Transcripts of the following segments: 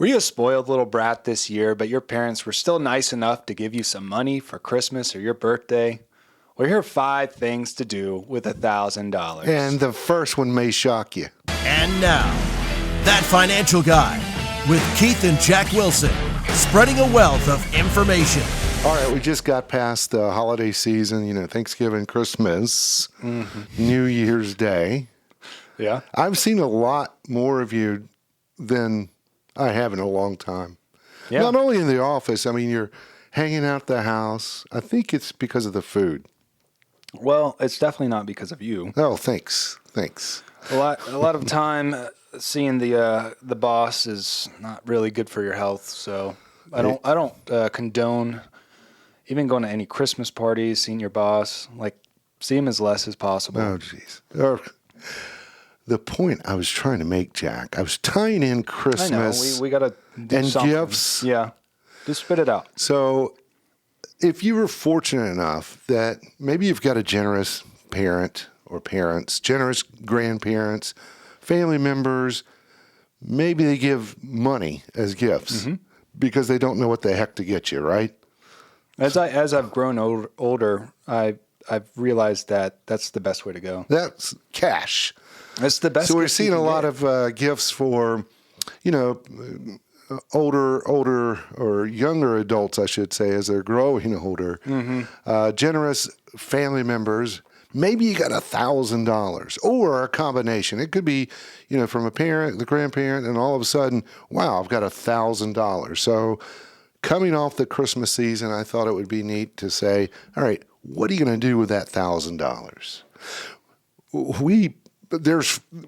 Were you a spoiled little brat this year, but your parents were still nice enough to give you some money for Christmas or your birthday? Well, here are 5 things to do with $1,000. And the first one may shock you. And now, That Financial Guy with Keith and Jack Wilson, spreading a wealth of information. All right, we just got past the holiday season, Thanksgiving, Christmas, New Year's Day. Yeah. I've seen a lot more of you than I have in a long time. Yeah. Not only in the office, you're hanging out the house. I think it's because of the food. Well, it's definitely not because of you. Oh, thanks. A lot of time seeing the boss is not really good for your health. So I don't condone even going to any Christmas parties, seeing your boss. Like, see him as less as possible. Oh, jeez. The point I was trying to make, Jack, I was tying in Christmas. I know. We got to do and something. Gifts. Yeah. Just spit it out. So if you were fortunate enough that maybe you've got a generous parent or parents, generous grandparents, family members, maybe they give money as gifts because they don't know what the heck to get you, right? As I've grown older, I've realized that that's the best way to go. That's cash. That's the best. So we're gift you seeing a can lot get. of gifts for, older or younger adults, I should say, as they're growing older. Generous family members. Maybe you got $1,000 or a combination. It could be, from a parent, the grandparent, and all of a sudden, wow, I've got $1,000. So coming off the Christmas season, I thought it would be neat to say, all right, what are you going to do with that $1,000?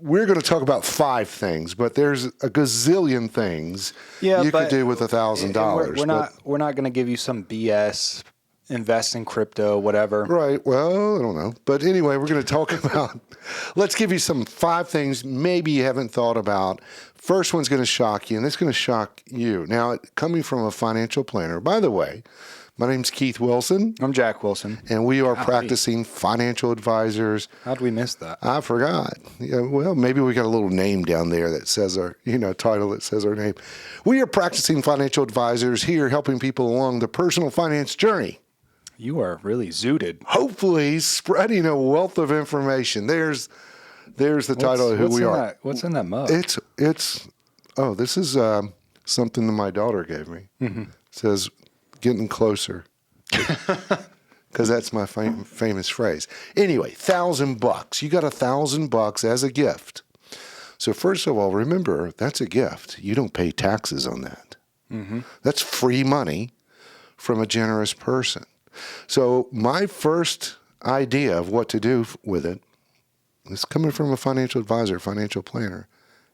We're going to talk about 5 things, but there's a gazillion things you could do with $1,000. We're not going to give you some BS. Invest in crypto, whatever. Right. Well, I don't know. But anyway, we're going to talk about, let's give you some 5 things maybe you haven't thought about. First one's going to shock you, and it's going to shock you. Now, coming from a financial planner, by the way, my name's Keith Wilson. I'm Jack Wilson. And we are practicing financial advisors. How'd we miss that? I forgot. Yeah, well, maybe we got a little name down there that says our, title that says our name. We are practicing financial advisors here helping people along the personal finance journey. You are really zooted. Hopefully spreading a wealth of information. There's the title of who we are. What's in that mug? This is something that my daughter gave me. It says, getting closer. Because that's my famous phrase. Anyway, $1,000. You got $1,000 as a gift. So first of all, remember, that's a gift. You don't pay taxes on that. That's free money from a generous person. So my first idea of what to do with it, this coming from a financial advisor, financial planner,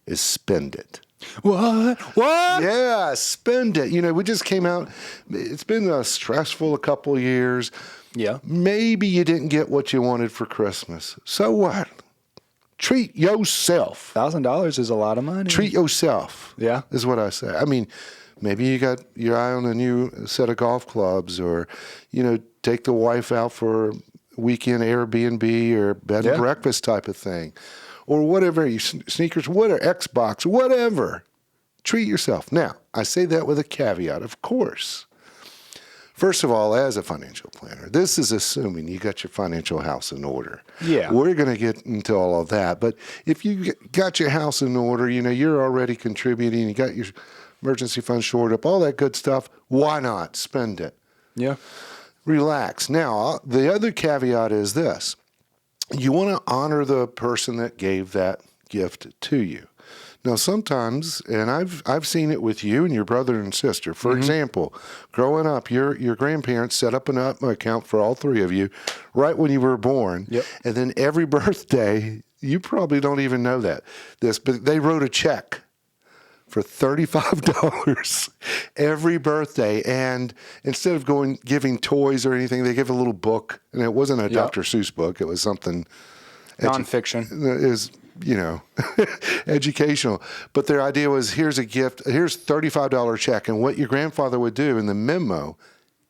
is spend it. What? Yeah, spend it. We just came out. It's been stressful a couple of years. Yeah. Maybe you didn't get what you wanted for Christmas. So what? Treat yourself. $1,000 is a lot of money. Treat yourself. Yeah. Is what I say. Maybe you got your eye on a new set of golf clubs, or, take the wife out for a weekend Airbnb or bed and breakfast type of thing, or whatever, sneakers, whatever, Xbox, whatever. Treat yourself. Now, I say that with a caveat, of course. First of all, as a financial planner, this is assuming you got your financial house in order. Yeah. We're going to get into all of that. But if you got your house in order, you're already contributing, you got your emergency fund shored up, all that good stuff, why not spend it? Yeah. Relax. Now, the other caveat is this. You want to honor the person that gave that gift to you. Now, sometimes, and I've seen it with you and your brother and sister. For example, growing up, your grandparents set up an account for all 3 of you right when you were born. Yep. And then every birthday, you probably don't even know but they wrote a check for $35 every birthday. And instead of giving toys or anything, they give a little book. And it wasn't a Dr. Seuss book. It was something nonfiction. Educational. But their idea was, here's a gift, here's $35 check. And what your grandfather would do in the memo,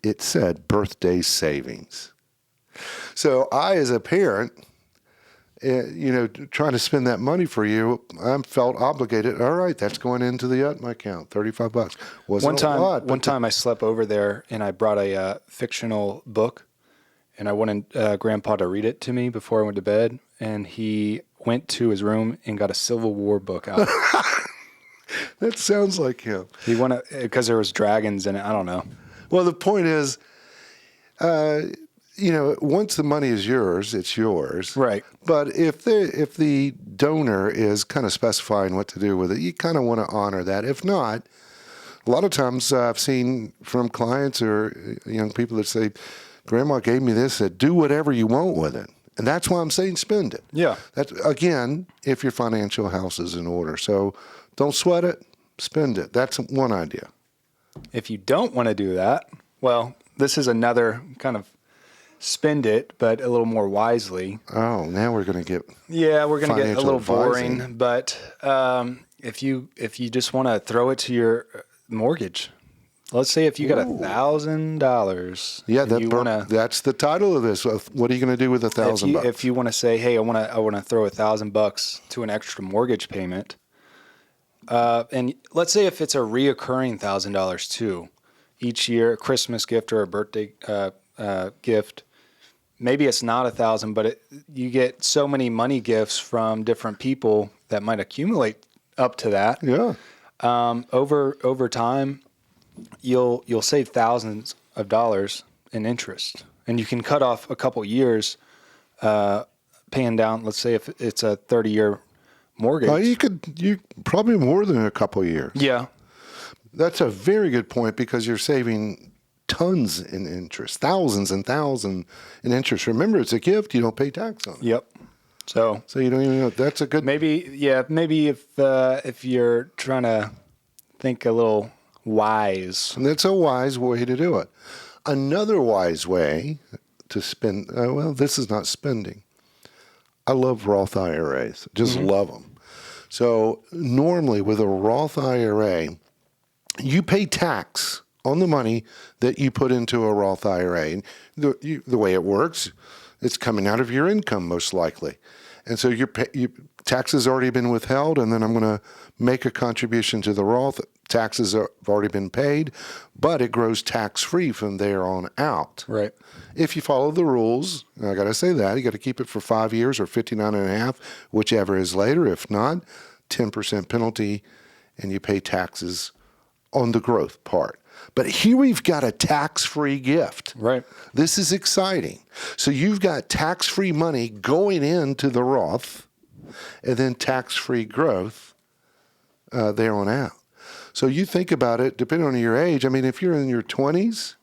it said birthday savings. So I, as a parent, trying to spend that money for you, I felt obligated. All right, that's going into the UTMA account, $35. Wasn't a lot. One time I slept over there and I brought a fictional book, and I wanted Grandpa to read it to me before I went to bed, and he went to his room and got a Civil War book out. That sounds like him. He wanted, because there was dragons in it. I don't know. Well, the point is, once the money is yours, it's yours. Right. But if the donor is kind of specifying what to do with it, you kind of want to honor that. If not, a lot of times I've seen from clients or young people that say, Grandma gave me this, said, do whatever you want with it. And that's why I'm saying spend it. Yeah. That's, again, if your financial house is in order. So don't sweat it, spend it. That's one idea. If you don't want to do that, well, this is another kind of spend it, but a little more wisely. Oh, now we're going to get we're going to get a little advising. boring. But if you just want to throw it to your mortgage, let's say if you got $1,000. Yeah, that's the title of this. What are you going to do with $1,000? If you want to say, hey, I want to throw $1,000 to an extra mortgage payment, and let's say if it's a reoccurring $1,000 too, each year, a Christmas gift or a birthday gift. Maybe it's not $1,000, but you get so many money gifts from different people that might accumulate up to that. Yeah. Over time, you'll save thousands of dollars in interest, and you can cut off a couple years paying down. Let's say if it's a 30-year mortgage. You probably more than a couple of years. Yeah. That's a very good point because you're saving tons in interest, thousands and thousands in interest. Remember, it's a gift. You don't pay tax on it. Yep. So you don't even know. That's a good. Maybe if you're trying to think a little wise. And that's a wise way to do it. Another wise way to spend. This is not spending. I love Roth IRAs. Just love them. So normally with a Roth IRA, you pay tax on the money that you put into a Roth IRA. And the way it works, it's coming out of your income most likely. And so your taxes already been withheld, and then I'm going to make a contribution to the Roth. Taxes have already been paid, but it grows tax-free from there on out. Right. If you follow the rules, and I got to say that, you got to keep it for 5 years or 59 and a half, whichever is later. If not, 10% penalty, and you pay taxes on the growth part. But here we've got a tax-free gift. Right. This is exciting. So you've got tax-free money going into the Roth and then tax-free growth there on out. So you think about it, depending on your age, I mean, if you're in your 20s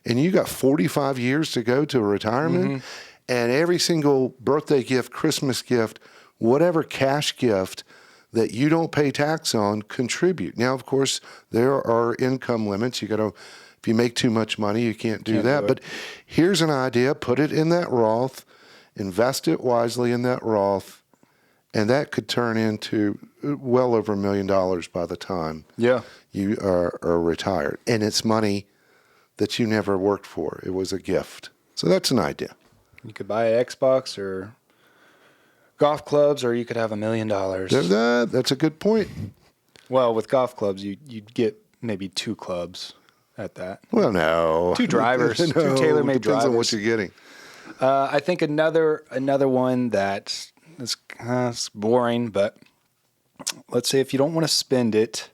and you got 45 years to go to retirement, and every single birthday gift, Christmas gift, whatever cash gift that you don't pay tax on, contribute. Now, of course, there are income limits. You got to, if you make too much money, you can't do that. But here's an idea: put it in that Roth, invest it wisely in that Roth, and that could turn into well over $1 million by the time you are retired. And it's money that you never worked for. It was a gift. So that's an idea. You could buy an Xbox or golf clubs, or you could have $1 million. That's a good point. Well, with golf clubs, you'd get maybe 2 clubs at that. Well, no. 2 drivers, no, 2 tailor-made depends drivers. on what you're getting. I think another one that is it's boring, but let's say if you don't want to spend it,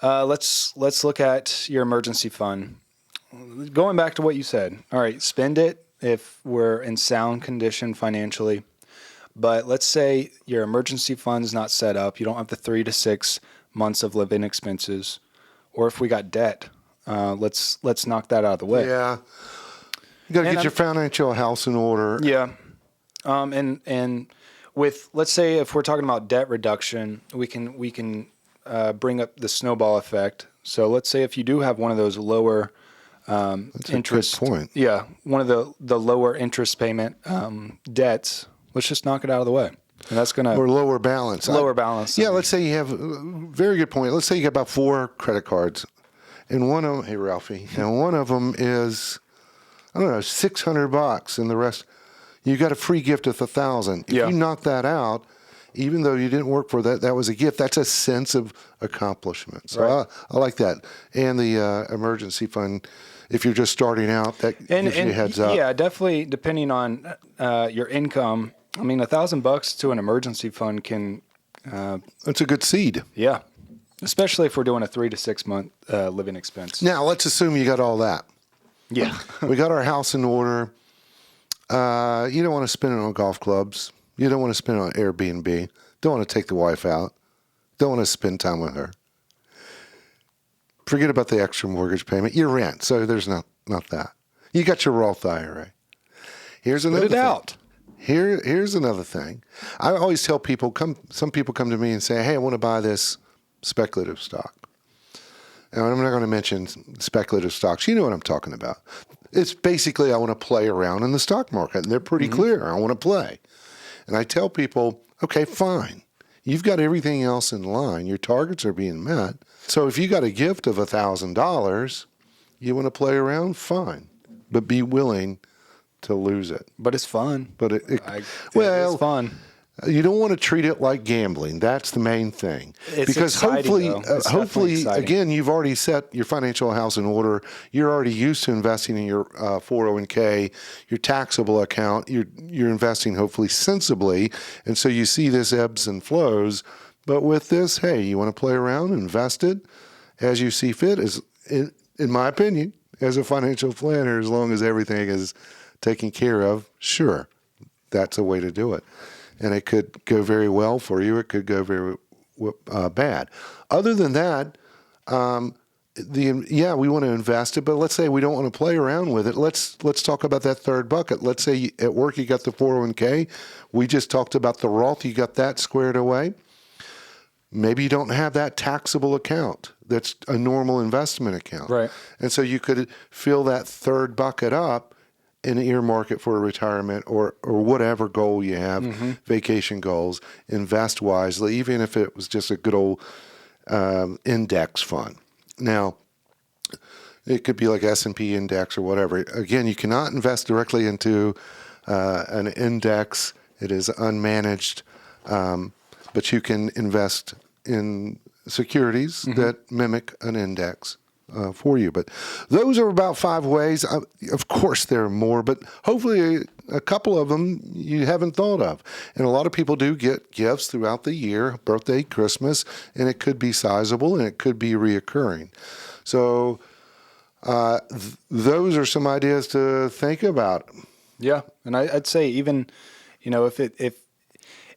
let's look at your emergency fund. Going back to what you said. All right, spend it if we're in sound condition financially. But let's say your emergency fund is not set up. You don't have the 3 to 6 months of living expenses. Or if we got debt, let's knock that out of the way. Yeah. You got to get your financial house in order. Yeah. And with, let's say if we're talking about debt reduction, we can bring up the snowball effect. So let's say if you do have one of those lower That's interest. a good point. Yeah. One of the lower interest payment debts. Let's just knock it out of the way. And that's going to... Or lower balance. Balance. Yeah, let's say you have... Very good point. Let's say you got about 4 credit cards. And one of them... Hey, Ralphie. And one of them is, I don't know, $600. And the rest... You got a free gift of $1,000. If Yeah. you knock that out, even though you didn't work for that, that was a gift. That's a sense of accomplishment. So Right. I like that. And the emergency fund, if you're just starting out, that gives you a heads up. Yeah, definitely. Depending on your income, I mean, $1,000 to an emergency fund can, It's a good seed. yeah, especially if we're doing a 3 to 6 month living expense. Now, let's assume you got all that. Yeah, We got our house in order. You don't want to spend it on golf clubs. You don't want to spend it on Airbnb. Don't want to take the wife out. Don't want to spend time with her. Forget about the extra mortgage payment. You rent, so there's not that. You got your Roth IRA. Here's another put it thing. out. Here's another thing. I always tell people, some people come to me and say, hey, I want to buy this speculative stock. And I'm not going to mention speculative stocks. You know what I'm talking about. It's basically I want to play around in the stock market, and they're pretty clear. I want to play. And I tell people, okay, fine. You've got everything else in line. Your targets are being met. So if you got a gift of $1,000, you want to play around, fine. But be willing to lose it. But it's fun. But It's fun. you don't want to treat it like gambling. That's the main thing. It's because exciting, hopefully, though. It's definitely hopefully, exciting. again, you've already set your financial house in order. You're already used to investing in your 401k, your taxable account. You're investing hopefully sensibly, and so you see this ebbs and flows. But with this, hey, you want to play around, invest it as you see fit. As in my opinion, as a financial planner, as long as everything is taken care of, sure, that's a way to do it. And it could go very well for you. It could go very bad. Other than that, we want to invest it, but let's say we don't want to play around with it. Let's talk about that third bucket. Let's say at work you got the 401k. We just talked about the Roth. You got that squared away. Maybe you don't have that taxable account. That's a normal investment account. Right. And so you could fill that third bucket up and earmark it for a retirement or whatever goal you have, vacation goals, invest wisely, even if it was just a good old index fund. Now, it could be like S&P index or whatever. Again, you cannot invest directly into an index. It is unmanaged, but you can invest in securities that mimic an index. For you. But those are about 5 ways. Of course, there are more, but hopefully a couple of them you haven't thought of. And a lot of people do get gifts throughout the year, birthday, Christmas, and it could be sizable and it could be reoccurring. So those are some ideas to think about. Yeah, and I'd say even, if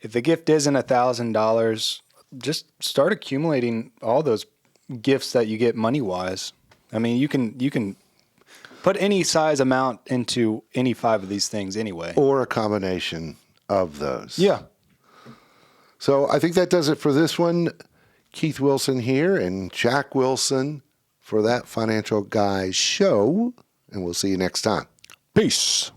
the gift isn't $1,000, just start accumulating all those gifts that you get money wise. I mean, you can put any size amount into any 5 of these things anyway. Or a combination of those. Yeah. So I think that does it for this one. Keith Wilson here and Jack Wilson for That Financial Guy Show. And we'll see you next time. Peace.